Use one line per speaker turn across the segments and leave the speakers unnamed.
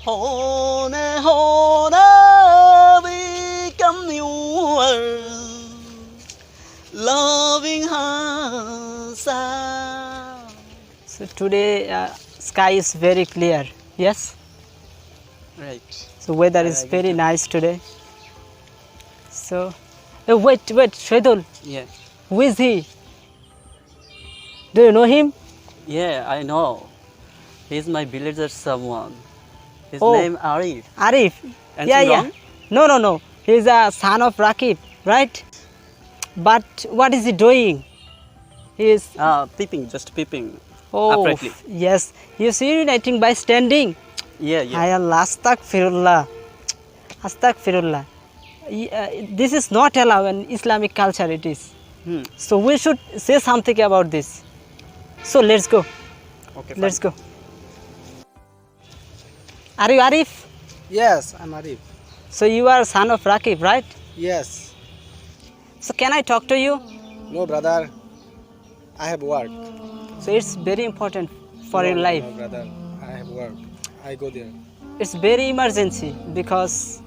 Hone, hone, become yours, loving hearts.
So today sky is very clear. Yes.
Right.
So weather is very nice today. So wait, Shwedul.
Yeah.
Who is he? Do you know him?
Yeah, I know. He's my villager someone. His
Oh.
name Arif.
Arif.
Anything wrong?
No. He's a son of Rakib, right? But what is he doing? He is
Peeping, just peeping.
oh
Uprightly.
yes. He is urinating by standing.
Yeah, yeah.
Hi Allah, Astaghfirullah. Astaghfirullah. This is not allowed in Islamic culture. It is. So we should say something about this. So let's go.
Okay,
Let's go. Are you Arif?
Yes, I'm Arif.
So you are son of Rakib, right?
Yes.
So can I talk to you?
No, brother. I have work.
So it's very important for
No,
your life.
No, brother. I have work. I go there.
It's very emergency because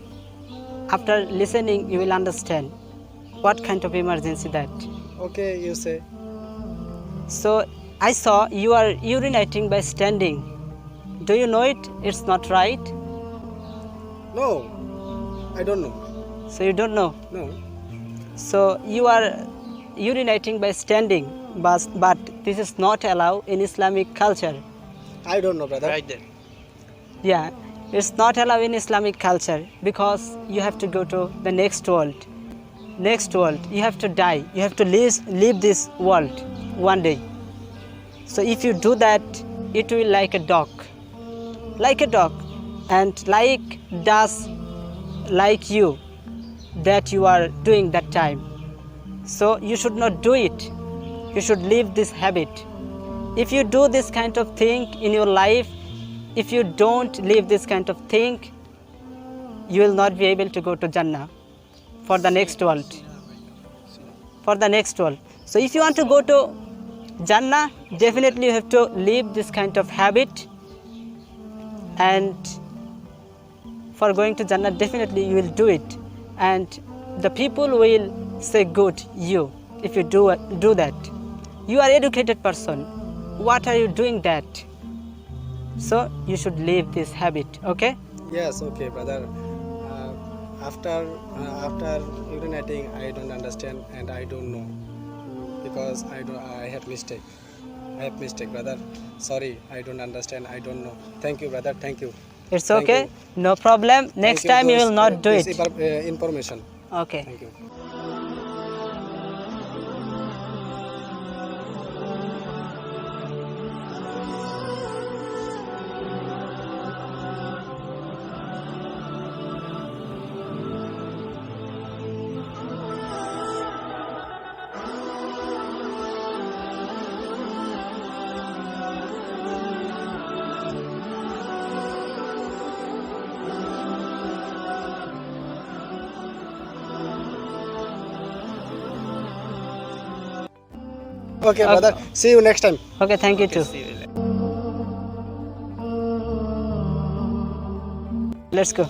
after listening you will understand what kind of emergency that.
Okay, you say.
So I saw you are urinating by standing. Do you know it? It's not right.
No, I don't know.
So you don't know.
No.
So you are urinating by standing, but this is not allowed in Islamic culture.
I don't know, brother.
Right there.
Yeah, it's not allowed in Islamic culture because you have to go to the next world. Next world, you have to die. You have to leave this world one day. So if you do that, it will like a dog, and like does like you that you are doing that time. So you should not do it. You should leave this habit. If you do this kind of thing in your life, if you don't leave this kind of thing, you will not be able to go to Jannah for the next world. For the next world. So if you want to go to Jannah, definitely you have to leave this kind of habit, and for going to Jannah, definitely you will do it, and the people will say good you if you do that. You are educated person. What are you doing that? So you should leave this habit. Okay?
Yes, okay, brother. After urinating, I don't understand and I don't know because I have mistake. I have mistake, brother. Sorry, I don't understand. I don't know. Thank you, brother. Thank you.
It's
Thank
okay.
you.
No problem. Next time you will not do
this
it.
Information.
Okay.
Thank you. Okay, brother. See you next time.
Okay, thank you too.
See you later.
Let's go.